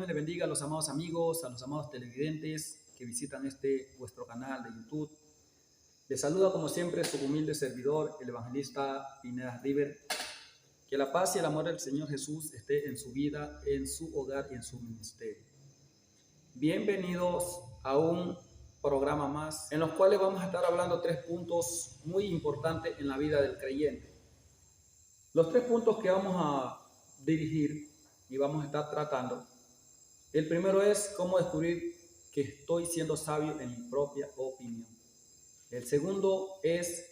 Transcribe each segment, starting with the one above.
Dios les bendiga a los amados amigos, a los amados televidentes que visitan vuestro canal de YouTube. Les saluda como siempre su humilde servidor, el evangelista Pineda River. Que la paz y el amor del Señor Jesús esté en su vida, en su hogar y en su ministerio. Bienvenidos a un programa más en los cuales vamos a estar hablando 3 puntos muy importantes en la vida del creyente. Los 3 puntos que vamos a dirigir y vamos a estar tratando. El primero es cómo descubrir que estoy siendo sabio en mi propia opinión. El segundo es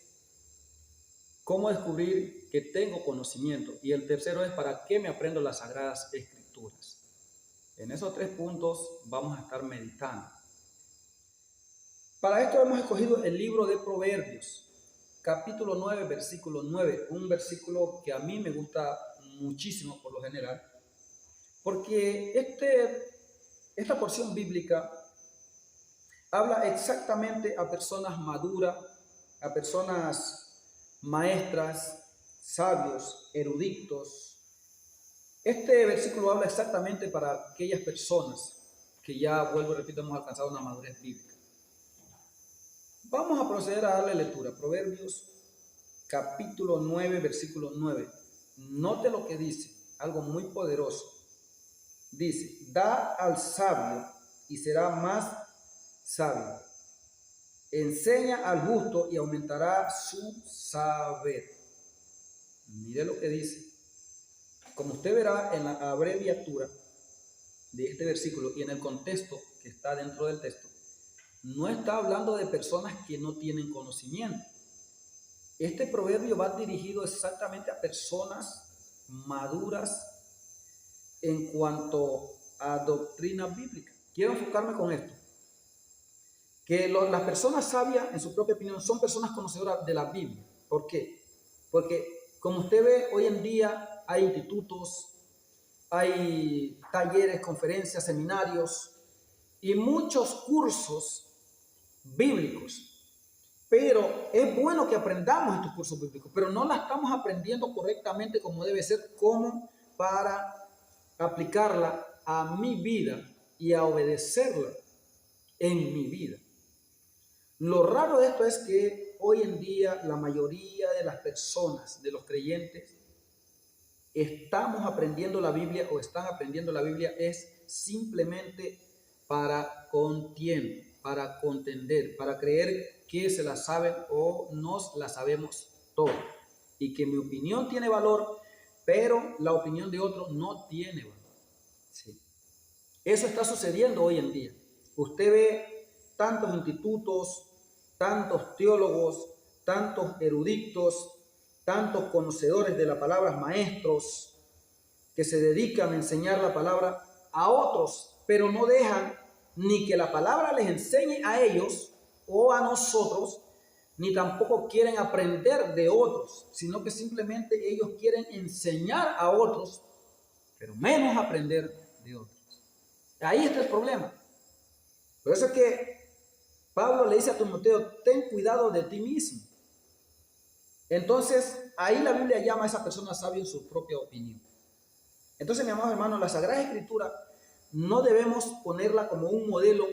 cómo descubrir que tengo conocimiento. Y el tercero es para qué me aprendo las Sagradas Escrituras. En esos 3 puntos vamos a estar meditando. Para esto hemos escogido el libro de Proverbios, capítulo 9, versículo 9. Un versículo que a mí me gusta muchísimo por lo general, porque esta porción bíblica habla exactamente a personas maduras, a personas maestras, sabios, eruditos. Este versículo habla exactamente para aquellas personas que ya, vuelvo y repito, hemos alcanzado una madurez bíblica. Vamos a proceder a darle lectura. Proverbios capítulo 9, versículo 9. Note lo que dice, algo muy poderoso. Dice, da al sabio y será más sabio. Enseña al justo y aumentará su saber. Mire lo que dice. Como usted verá en la abreviatura de este versículo y en el contexto que está dentro del texto, no está hablando de personas que no tienen conocimiento. Este proverbio va dirigido exactamente a personas maduras en cuanto a doctrina bíblica. Quiero enfocarme con esto. Que las personas sabias, en su propia opinión, son personas conocedoras de la Biblia. ¿Por qué? Porque, como usted ve, hoy en día hay institutos, hay talleres, conferencias, seminarios y muchos cursos bíblicos. Pero es bueno que aprendamos estos cursos bíblicos, pero no la estamos aprendiendo correctamente como debe ser, como para aplicarla a mi vida y a obedecerla en mi vida. Lo raro de esto es que hoy en día la mayoría de las personas, de los creyentes, estamos aprendiendo la Biblia o están aprendiendo la Biblia es simplemente para contienda, para contender, para creer que se la saben o nos la sabemos todo. Y que mi opinión tiene valor, pero la opinión de otro no tiene valor. Sí. Eso está sucediendo hoy en día. Usted ve tantos institutos, tantos teólogos, tantos eruditos, tantos conocedores de la palabra, maestros, que se dedican a enseñar la palabra a otros, pero no dejan ni que la palabra les enseñe a ellos o a nosotros, ni tampoco quieren aprender de otros, sino que simplemente ellos quieren enseñar a otros, pero menos aprender de otros. Ahí está el problema. Por eso es que Pablo le dice a Timoteo, ten cuidado de ti mismo. Entonces, ahí la Biblia llama a esa persona sabia en su propia opinión. Entonces, mi amado hermano, la Sagrada Escritura no debemos ponerla como un modelo,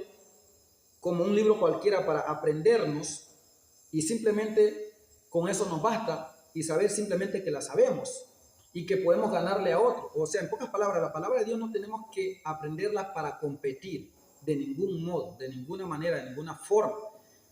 como un libro cualquiera para aprendernos y simplemente con eso nos basta y saber simplemente que la sabemos y que podemos ganarle a otro. O sea, en pocas palabras, la palabra de Dios no tenemos que aprenderla para competir de ningún modo, de ninguna manera, de ninguna forma.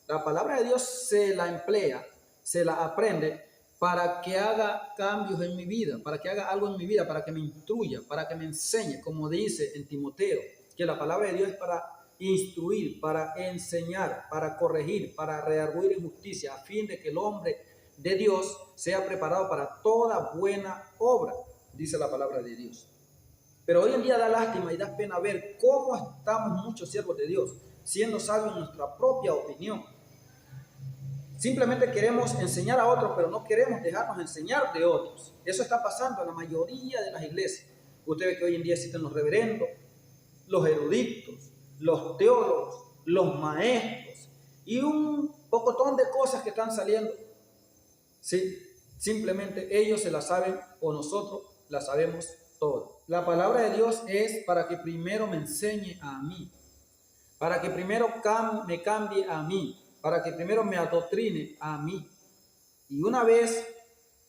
La palabra de Dios se la emplea, se la aprende para que haga cambios en mi vida, para que haga algo en mi vida, para que me instruya, para que me enseñe, como dice en Timoteo, que la palabra de Dios es para instruir, para enseñar, para corregir, para redarguir en justicia, a fin de que el hombre de Dios sea preparado para toda buena obra, dice la palabra de Dios. Pero hoy en día da lástima y da pena ver cómo estamos muchos siervos de Dios, siendo sabios en nuestra propia opinión. Simplemente queremos enseñar a otros, pero no queremos dejarnos enseñar de otros. Eso está pasando en la mayoría de las iglesias. Usted ve que hoy en día existen los reverendos, los eruditos, los teólogos, los maestros y un pocotón de cosas que están saliendo. Sí, simplemente ellos se la saben o nosotros la sabemos toda. la palabra de Dios es para que primero me enseñe a mí, para que primero me cambie a mí, para que primero me adoctrine a mí. Y una vez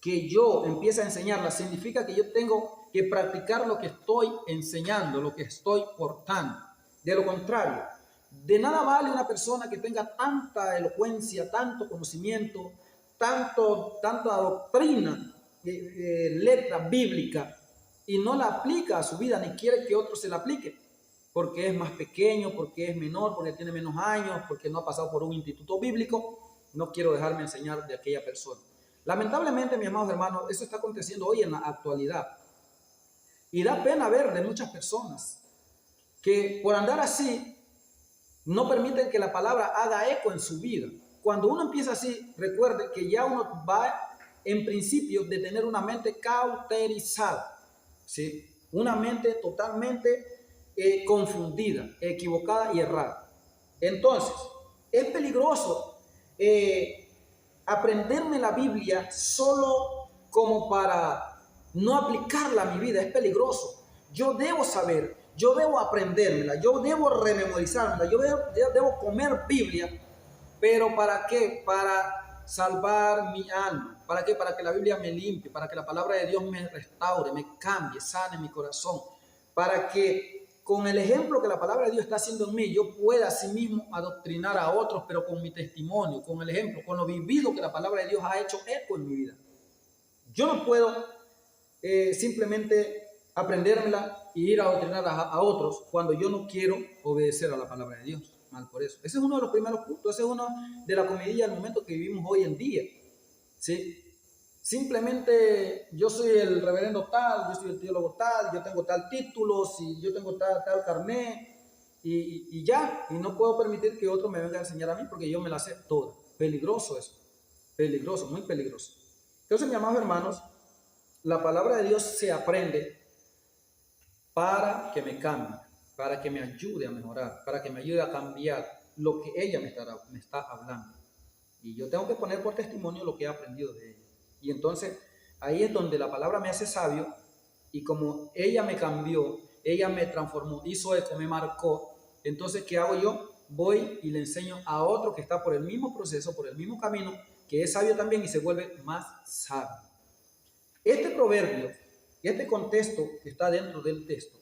que yo empiece a enseñarla, significa que yo tengo que practicar lo que estoy enseñando, lo que estoy portando. De lo contrario, de nada vale una persona que tenga tanta elocuencia, tanto conocimiento, tanta doctrina, letra bíblica, y no la aplica a su vida, ni quiere que otro se la aplique, porque es más pequeño, porque es menor, porque tiene menos años, porque no ha pasado por un instituto bíblico. No quiero dejarme enseñar de aquella persona. Lamentablemente, mis amados hermanos, eso está aconteciendo hoy en la actualidad. Y da pena ver de muchas personas que por andar así no permiten que la palabra haga eco en su vida. Cuando uno empieza así, recuerde que ya uno va en principio de tener una mente cauterizada, ¿sí? Una mente totalmente confundida, equivocada y errada. Entonces, es peligroso aprenderme la Biblia solo como para no aplicarla a mi vida. Es peligroso. Yo debo saber, yo debo aprendérmela, yo debo rememorizármela, yo debo comer Biblia. ¿Pero para qué? Para salvar mi alma. ¿Para qué? Para que la Biblia me limpie, para que la palabra de Dios me restaure, me cambie, sane mi corazón. Para que con el ejemplo que la palabra de Dios está haciendo en mí, yo pueda a sí mismo adoctrinar a otros, pero con mi testimonio, con el ejemplo, con lo vivido que la palabra de Dios ha hecho eco en mi vida. Yo no puedo simplemente aprendérmela y ir a adoctrinar a otros cuando yo no quiero obedecer a la palabra de Dios. Mal por eso. Ese es uno de los primeros puntos. Ese es uno de la comidilla del momento que vivimos hoy en día. ¿Sí? Simplemente yo soy el reverendo tal, yo soy el teólogo tal, yo tengo tal título, si yo tengo tal carné y ya. Y no puedo permitir que otro me venga a enseñar a mí porque yo me la sé toda. Peligroso eso. Peligroso, muy peligroso. Entonces, mis amados hermanos, la palabra de Dios se aprende para que me cambie, para que me ayude a mejorar, para que me ayude a cambiar lo que ella me está hablando. Y yo tengo que poner por testimonio lo que he aprendido de ella. Y entonces ahí es donde la palabra me hace sabio, y como ella me cambió, ella me transformó, hizo eco, me marcó. Entonces, ¿qué hago yo? Voy y le enseño a otro que está por el mismo proceso, por el mismo camino, que es sabio también y se vuelve más sabio. Este proverbio, este contexto que está dentro del texto,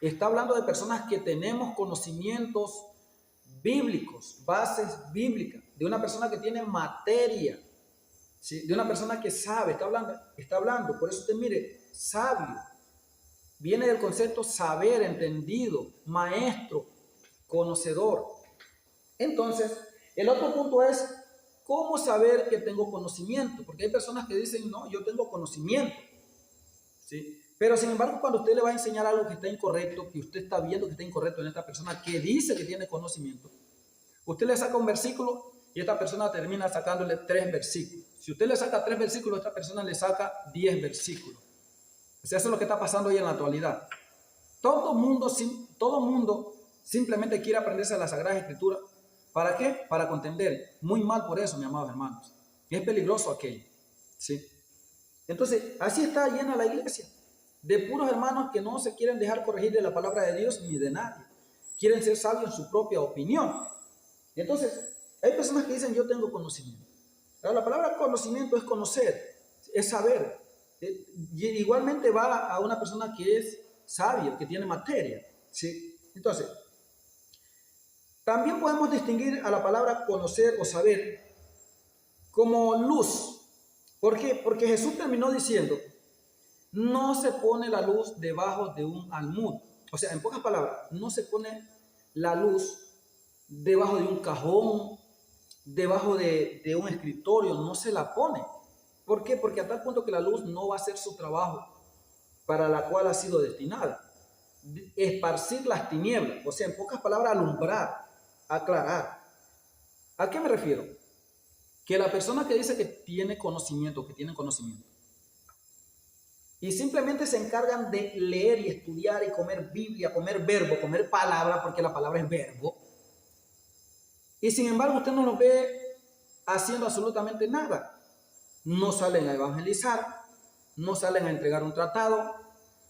está hablando de personas que tenemos conocimientos bíblicos, bases bíblicas, de una persona que tiene materia, ¿sí? De una persona que sabe, está hablando. Por eso usted mire, sabio, viene del concepto saber, entendido, maestro, conocedor. Entonces, el otro punto es, ¿cómo saber que tengo conocimiento? Porque hay personas que dicen, no, yo tengo conocimiento, ¿sí? Pero sin embargo, cuando usted le va a enseñar algo que está incorrecto, que usted está viendo que está incorrecto en esta persona que dice que tiene conocimiento, usted le saca un versículo y esta persona termina sacándole 3 versículos. Si usted le saca 3 versículos, esta persona le saca 10 versículos. O sea, eso es lo que está pasando hoy en la actualidad. Todo mundo simplemente quiere aprenderse la Sagrada Escritura. ¿Para qué? Para contender. Muy mal por eso, mis amados hermanos. Es peligroso aquello, ¿sí? Entonces, así está llena la iglesia, de puros hermanos que no se quieren dejar corregir de la palabra de Dios ni de nadie. Quieren ser sabios en su propia opinión. Entonces, hay personas que dicen, yo tengo conocimiento. Pero la palabra conocimiento es conocer, es saber. Y igualmente va a una persona que es sabia, que tiene materia, ¿sí? Entonces, también podemos distinguir a la palabra conocer o saber como luz. ¿Por qué? Porque Jesús terminó diciendo, no se pone la luz debajo de un almud. O sea, en pocas palabras, no se pone la luz debajo de un cajón, debajo de un escritorio, no se la pone. ¿Por qué? Porque a tal punto que la luz no va a hacer su trabajo para la cual ha sido destinada. Esparcir las tinieblas, o sea, en pocas palabras, alumbrar, aclarar. ¿A qué me refiero? Que la persona que dice que tiene conocimiento, y simplemente se encargan de leer y estudiar y comer Biblia, comer verbo, comer palabra, porque la palabra es verbo, y sin embargo usted no los ve haciendo absolutamente nada. No salen a evangelizar, no salen a entregar un tratado,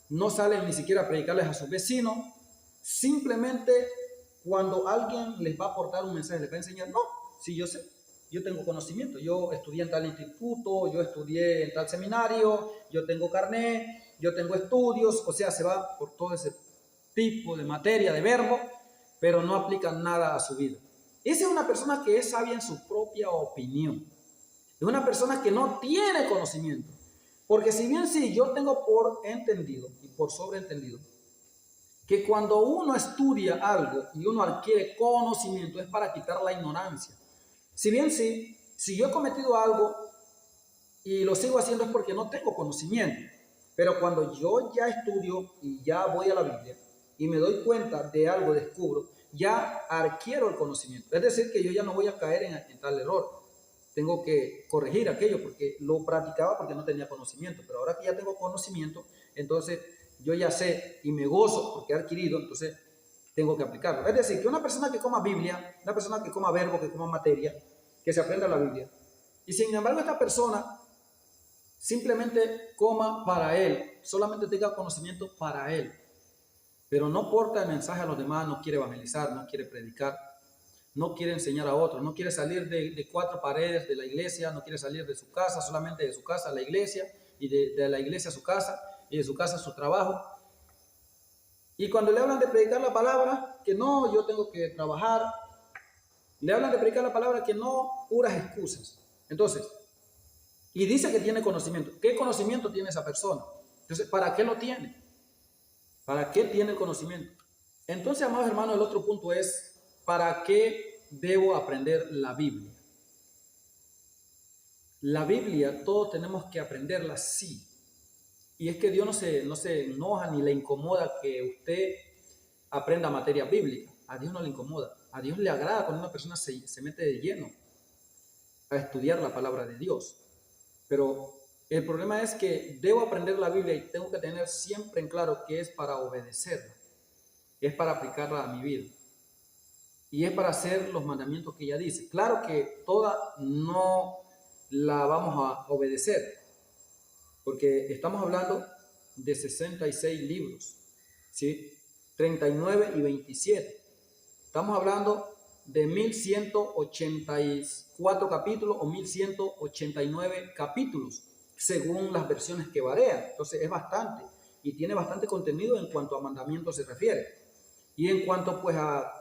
no salen ni siquiera a predicarles a sus vecinos, simplemente cuando alguien les va a aportar un mensaje, les va a enseñar, no, sí, yo sé, yo tengo conocimiento, yo estudié en tal instituto, yo estudié en tal seminario, yo tengo carnet, yo tengo estudios, o sea, se va por todo ese tipo de materia, de verbo, pero no aplica nada a su vida. Esa es una persona que es sabia en su propia opinión. Es una persona que no tiene conocimiento. Porque si bien sí, yo tengo por entendido y por sobreentendido que cuando uno estudia algo y uno adquiere conocimiento es para quitar la ignorancia. Si bien sí, si yo he cometido algo y lo sigo haciendo es porque no tengo conocimiento. Pero cuando yo ya estudio y ya voy a la Biblia y me doy cuenta de algo, descubro, ya adquiero el conocimiento. Es decir, que yo ya no voy a caer en tal error. Tengo que corregir aquello porque lo practicaba porque no tenía conocimiento. Pero ahora que ya tengo conocimiento, entonces yo ya sé y me gozo porque he adquirido, entonces tengo que aplicarlo. Es decir, que una persona que coma Biblia, una persona que coma verbo, que coma materia, que se aprenda la Biblia, y sin embargo esta persona simplemente coma para él, solamente tenga conocimiento para él, pero no porta el mensaje a los demás, no quiere evangelizar, no quiere predicar, no quiere enseñar a otros, no quiere salir de cuatro paredes de la iglesia, no quiere salir de su casa, solamente de su casa a la iglesia, y de la iglesia a su casa, y de su casa a su trabajo. Y cuando le hablan de predicar la palabra, que no, yo tengo que trabajar, le hablan de predicar la palabra, que no, puras excusas. Entonces, y dice que tiene conocimiento. ¿Qué conocimiento tiene esa persona? Entonces, ¿para qué lo tiene? ¿Para qué tiene el conocimiento? Entonces, amados hermanos, el otro punto es, ¿para qué debo aprender la Biblia? La Biblia, todos tenemos que aprenderla, sí. Y es que Dios no se enoja ni le incomoda que usted aprenda materia bíblica. A Dios no le incomoda. A Dios le agrada cuando una persona se mete de lleno a estudiar la palabra de Dios. Pero el problema es que debo aprender la Biblia y tengo que tener siempre en claro que es para obedecerla, es para aplicarla a mi vida y es para hacer los mandamientos que ella dice. Claro que toda no la vamos a obedecer, porque estamos hablando de 66 libros, ¿sí? 39 y 27. Estamos hablando de 1184 capítulos o 1189 capítulos, según las versiones que varían. Entonces es bastante y tiene bastante contenido en cuanto a mandamientos se refiere. Y en cuanto pues a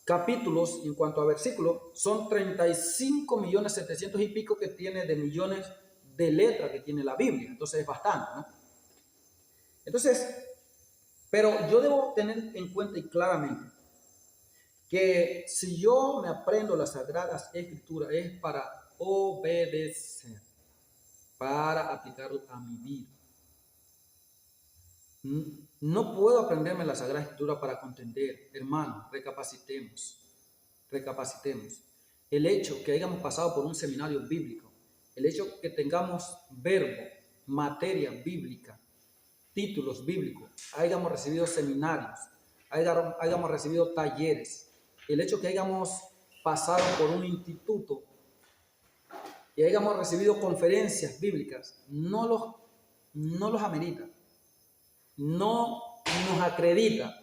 capítulos, en cuanto a versículos, son 35.700.000 y pico que tiene de millones de letras que tiene la Biblia. Entonces es bastante, ¿no? Entonces, pero yo debo tener en cuenta y claramente que si yo me aprendo las Sagradas Escrituras es para obedecer, para aplicarlo a mi vida. No puedo aprenderme la Sagrada Escritura para contender. Hermano, recapacitemos. El hecho que hayamos pasado por un seminario bíblico, el hecho que tengamos verbo, materia bíblica, títulos bíblicos, hayamos recibido seminarios, hayamos recibido talleres, el hecho que hayamos pasado por un instituto y hayamos recibido conferencias bíblicas, no los amerita, no nos acredita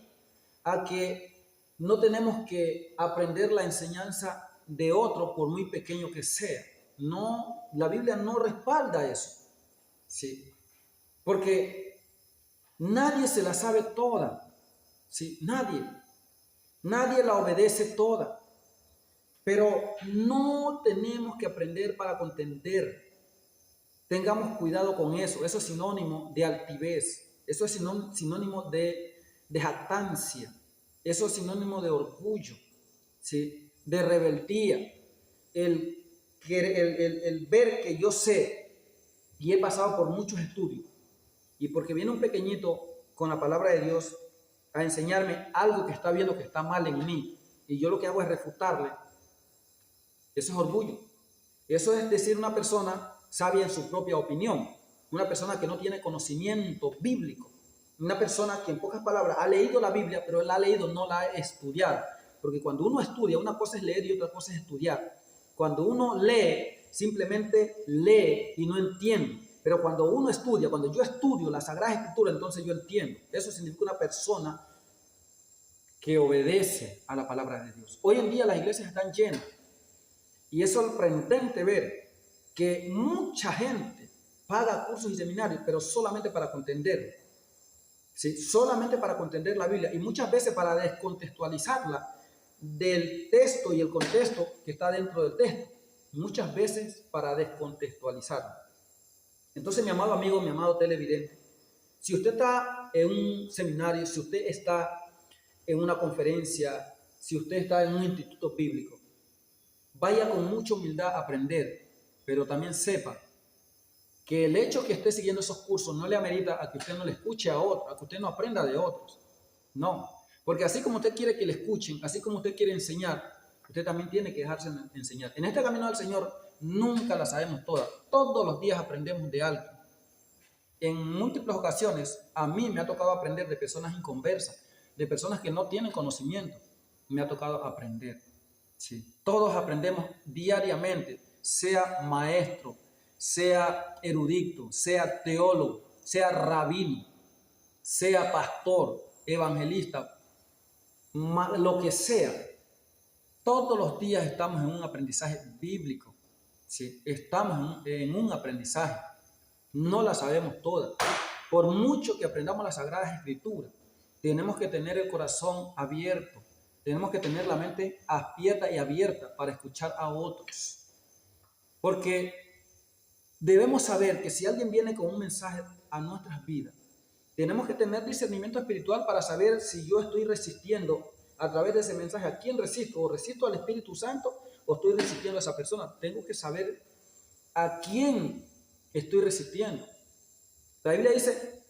a que no tenemos que aprender la enseñanza de otro por muy pequeño que sea. No, la Biblia no respalda eso, ¿sí? Porque nadie se la sabe toda, ¿sí? Nadie la obedece toda. Pero no tenemos que aprender para contender. Tengamos cuidado con eso. Eso es sinónimo de altivez. Eso es sinónimo de jactancia. Eso es sinónimo de orgullo, ¿sí? De rebeldía. El ver que yo sé y he pasado por muchos estudios. Y porque viene un pequeñito con la palabra de Dios a enseñarme algo que está viendo que está mal en mí. Y yo lo que hago es refutarle. Eso es orgullo. Eso es decir una persona sabia en su propia opinión, una persona que no tiene conocimiento bíblico, una persona que en pocas palabras ha leído la Biblia, pero la ha leído, no la ha estudiado. Porque cuando uno estudia, una cosa es leer y otra cosa es estudiar. Cuando uno lee, simplemente lee y no entiende. Pero cuando uno estudia, cuando yo estudio la Sagrada Escritura, entonces yo entiendo. Eso significa una persona que obedece a la palabra de Dios. Hoy en día las iglesias están llenas y es sorprendente ver que mucha gente paga cursos y seminarios, pero solamente para contender, ¿sí? Solamente para contender la Biblia y muchas veces para descontextualizarla del texto y el contexto que está dentro del texto. Muchas veces para descontextualizarla. Entonces, mi amado amigo, mi amado televidente, si usted está en un seminario, si usted está en una conferencia, si usted está en un instituto bíblico, vaya con mucha humildad a aprender, pero también sepa que el hecho que esté siguiendo esos cursos no le amerita a que usted no le escuche a otros, a que usted no aprenda de otros. No, porque así como usted quiere que le escuchen, así como usted quiere enseñar, usted también tiene que dejarse enseñar. En este camino del Señor nunca la sabemos todas. Todos los días aprendemos de algo. En múltiples ocasiones a mí me ha tocado aprender de personas inconversas, de personas que no tienen conocimiento. Me ha tocado aprender. Sí. Todos aprendemos diariamente, sea maestro, sea erudito, sea teólogo, sea rabino, sea pastor, evangelista, lo que sea. Todos los días estamos en un aprendizaje bíblico. ¿Sí? Estamos en un aprendizaje. No la sabemos todas. Por mucho que aprendamos las Sagradas Escrituras, tenemos que tener el corazón abierto. Tenemos que tener la mente abierta y abierta para escuchar a otros. Porque debemos saber que si alguien viene con un mensaje a nuestras vidas, tenemos que tener discernimiento espiritual para saber si yo estoy resistiendo a través de ese mensaje. ¿A quién resisto? ¿O resisto al Espíritu Santo o estoy resistiendo a esa persona? Tengo que saber a quién estoy resistiendo. La Biblia dice,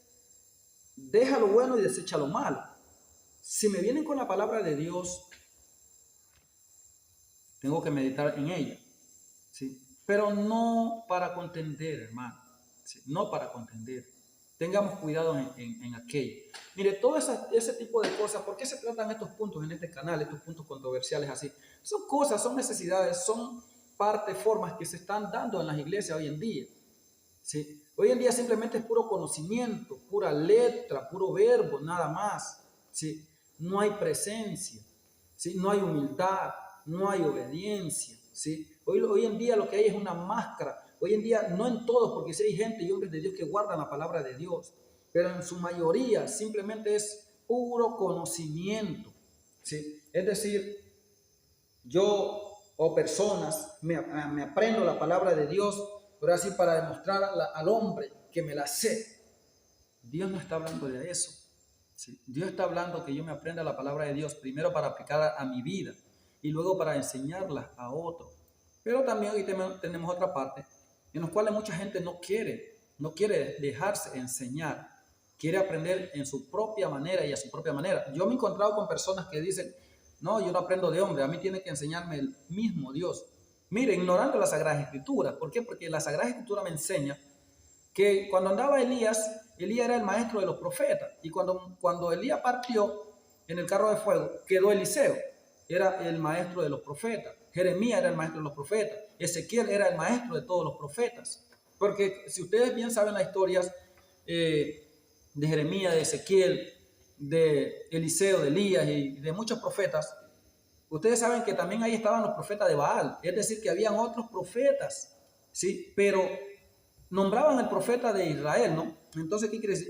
deja lo bueno y desecha lo malo. Si me vienen con la palabra de Dios, tengo que meditar en ella, ¿sí? Pero no para contender, hermano, ¿sí? No para contender. Tengamos cuidado en aquello. Mire, todo ese tipo de cosas, ¿por qué se tratan estos puntos en este canal, estos puntos controversiales así? Son cosas, son necesidades, son formas que se están dando en las iglesias hoy en día. ¿Sí? Hoy en día simplemente es puro conocimiento, pura letra, puro verbo, nada más. ¿Sí? No hay presencia, ¿sí? No hay humildad, no hay obediencia. ¿Sí? Hoy en día lo que hay es una máscara. Hoy en día, no en todos, porque sí hay gente y hombres de Dios que guardan la palabra de Dios, pero en su mayoría simplemente es puro conocimiento. ¿Sí? Es decir, yo o personas me aprendo la palabra de Dios, pero así para demostrar al hombre que me la sé. Dios no está hablando de eso. ¿Sí? Dios está hablando que yo me aprenda la palabra de Dios primero para aplicarla a mi vida y luego para enseñarla a otro. Pero también aquí tenemos otra parte en la cual mucha gente no quiere dejarse enseñar, quiere aprender en su propia manera y a su propia manera. Yo me he encontrado con personas que dicen, no, yo no aprendo de hombre, a mí tiene que enseñarme el mismo Dios. Mire, ignorando las Sagradas Escrituras. ¿Por qué? Porque la Sagrada Escritura me enseña que cuando andaba Elías era el maestro de los profetas. Y cuando Elías partió en el carro de fuego, quedó Eliseo, era el maestro de los profetas. Jeremías era el maestro de los profetas. Ezequiel era el maestro de todos los profetas. Porque si ustedes bien saben las historias de Jeremías, de Ezequiel, de Eliseo, de Elías y de muchos profetas, ustedes saben que también ahí estaban los profetas de Baal. Es decir, que habían otros profetas, ¿sí? Pero nombraban al profeta de Israel, ¿no? Entonces, ¿qué quiere decir?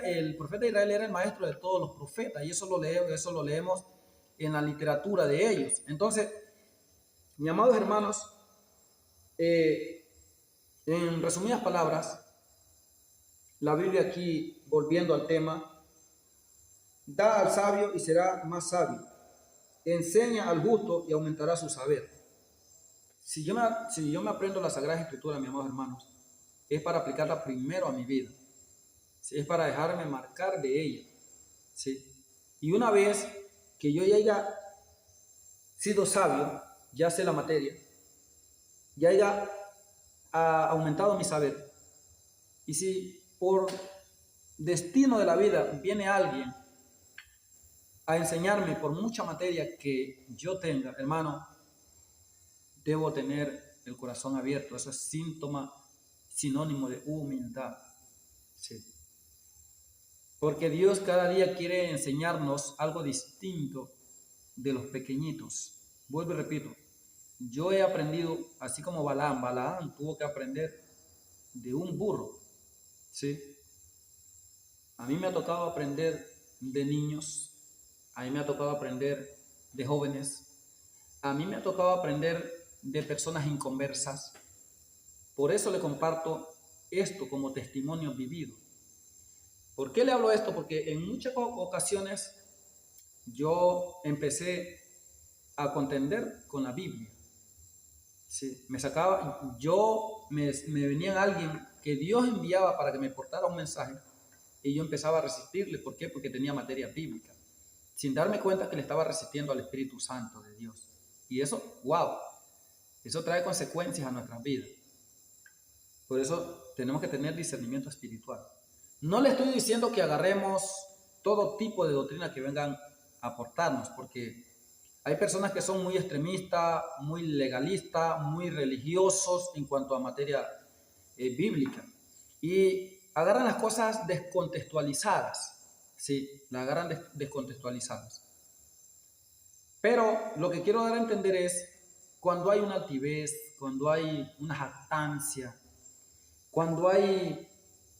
El profeta de Israel era el maestro de todos los profetas, y eso lo leemos en la literatura de ellos. Entonces, mis amados hermanos, en resumidas palabras, la Biblia aquí, volviendo al tema, da al sabio y será más sabio, enseña al justo y aumentará su saber. Si yo me aprendo la Sagrada Escritura, mis amados hermanos, es para aplicarla primero a mi vida, ¿sí? Es para dejarme marcar de ella, ¿sí? Y una vez que yo ya haya sido sabio, ya sé la materia, ya haya aumentado mi saber, y si por destino de la vida viene alguien a enseñarme por mucha materia que yo tenga, hermano, debo tener el corazón abierto. Eso es síntoma sinónimo de humildad. Sí. Porque Dios cada día quiere enseñarnos algo distinto de los pequeñitos. Vuelvo y repito, yo he aprendido, así como Balaam tuvo que aprender de un burro. ¿Sí? A mí me ha tocado aprender de niños, a mí me ha tocado aprender de jóvenes, a mí me ha tocado aprender de personas inconversas. Por eso le comparto esto como testimonio vivido. ¿Por qué le hablo esto? Porque en muchas ocasiones yo empecé a contender con la Biblia. Sí, me venía alguien que Dios enviaba para que me portara un mensaje y yo empezaba a resistirle. ¿Por qué? Porque tenía materia bíblica, sin darme cuenta que le estaba resistiendo al Espíritu Santo de Dios. Y eso, wow, eso trae consecuencias a nuestras vidas. Por eso tenemos que tener discernimiento espiritual. No le estoy diciendo que agarremos todo tipo de doctrina que vengan a aportarnos, porque hay personas que son muy extremistas, muy legalistas, muy religiosos en cuanto a materia bíblica. Y agarran las cosas descontextualizadas. Sí, las agarran descontextualizadas. Pero lo que quiero dar a entender es cuando hay una altivez, cuando hay una jactancia, cuando hay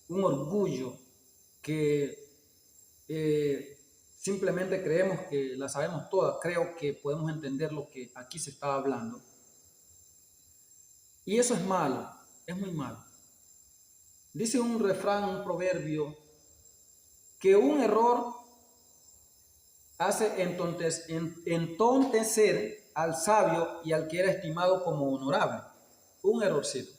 un orgullo que simplemente creemos que la sabemos toda, creo que podemos entender lo que aquí se está hablando. Y eso es malo, es muy malo. Dice un refrán, un proverbio, que un error hace entontecer al sabio y al que era estimado como honorable. Un errorcito.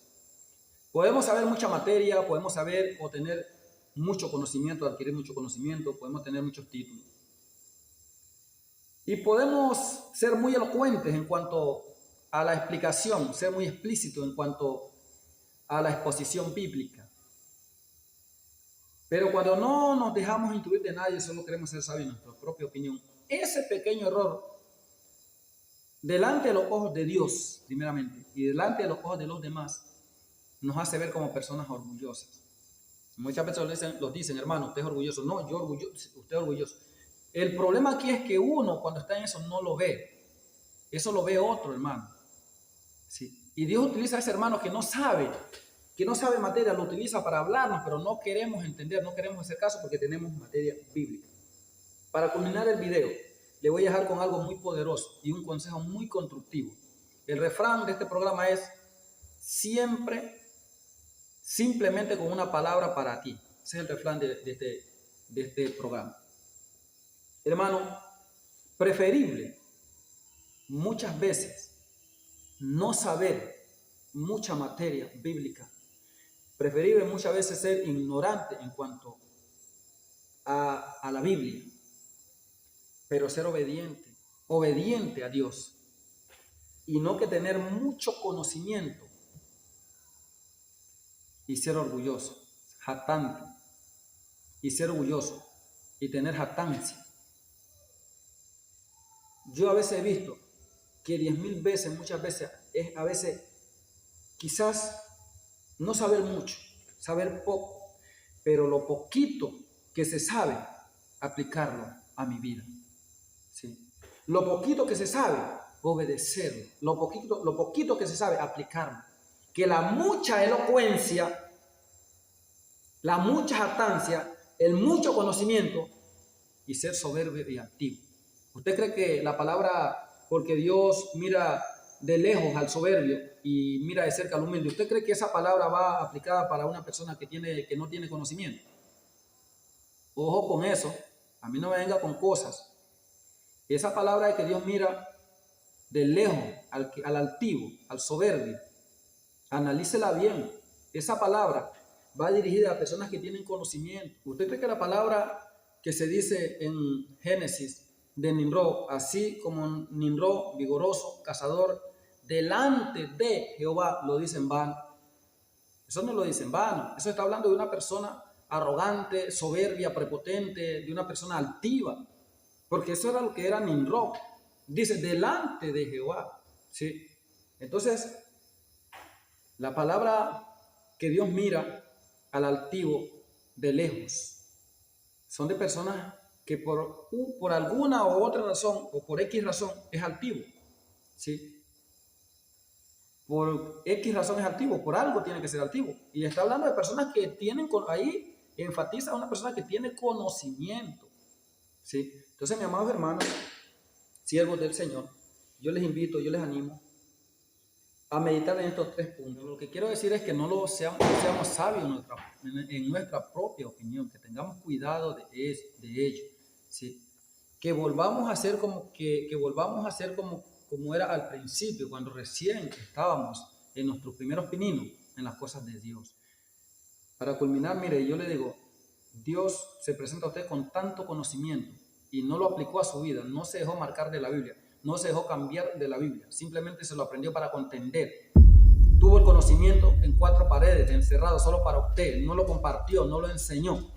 Podemos saber mucha materia, podemos saber o tener mucho conocimiento, adquirir mucho conocimiento, podemos tener muchos títulos. Y podemos ser muy elocuentes en cuanto a la explicación, ser muy explícitos en cuanto a la exposición bíblica. Pero cuando no nos dejamos intuir de nadie, solo queremos ser sabios en nuestra propia opinión, ese pequeño error, delante de los ojos de Dios, primeramente, y delante de los ojos de los demás, nos hace ver como personas orgullosas. Muchas veces los dicen, hermano, usted es orgulloso. No, yo orgulloso, usted es orgulloso. El problema aquí es que uno, cuando está en eso, no lo ve. Eso lo ve otro, hermano. ¿Sí? Y Dios utiliza a ese hermano que no sabe materia, lo utiliza para hablarnos, pero no queremos entender, no queremos hacer caso porque tenemos materia bíblica. Para culminar el video, le voy a dejar con algo muy poderoso y un consejo muy constructivo. El refrán de este programa es simplemente con una palabra para ti. Ese es el refrán de este programa. Hermano, preferible muchas veces no saber mucha materia bíblica. Preferible muchas veces ser ignorante en cuanto a la Biblia, pero ser obediente a Dios, y no que tener mucho conocimiento y ser orgulloso, jactante, y ser orgulloso y tener jactancia. Yo a veces he visto que 10,000 veces, muchas veces, es a veces quizás no saber mucho, saber poco, pero lo poquito que se sabe, aplicarlo a mi vida. ¿Sí? Lo poquito que se sabe, obedecerlo. Lo poquito que se sabe, aplicarlo. Que la mucha elocuencia, la mucha jactancia, el mucho conocimiento y ser soberbio y altivo. ¿Usted cree que la palabra, porque Dios mira de lejos al soberbio y mira de cerca al humilde, ¿usted cree que esa palabra va aplicada para una persona que no tiene conocimiento? Ojo con eso, a mí no me venga con cosas. Esa palabra de que Dios mira de lejos al altivo, al soberbio, analícela bien. Esa palabra va dirigida a personas que tienen conocimiento. ¿Usted cree que la palabra que se dice en Génesis de Nimrod, así como Nimrod, vigoroso, cazador, delante de Jehová, lo dice en vano? Eso no lo dice en vano. Eso está hablando de una persona arrogante, soberbia, prepotente, de una persona altiva. Porque eso era lo que era Nimrod. Dice, delante de Jehová. ¿Sí? Entonces, la palabra que Dios mira al altivo de lejos. Son de personas que por alguna u otra razón o por X razón es altivo, ¿sí? Por X razón es altivo, por algo tiene que ser altivo. Y está hablando de personas que tienen, ahí enfatiza a una persona que tiene conocimiento, ¿sí? Entonces, mis amados hermanos, siervos del Señor, yo les invito, yo les animo a meditar en estos 3 puntos. Lo que quiero decir es que no seamos sabios en nuestra propia opinión, que tengamos cuidado de ello, ¿sí? Que volvamos a ser como era al principio, cuando recién estábamos en nuestros primeros pininos en las cosas de Dios. Para culminar, mire, yo le digo, Dios se presenta a usted con tanto conocimiento y no lo aplicó a su vida, no se dejó marcar de la Biblia, no se dejó cambiar de la Biblia, simplemente se lo aprendió para contender. Tuvo el conocimiento en 4 paredes, encerrado solo para usted, no lo compartió, no lo enseñó.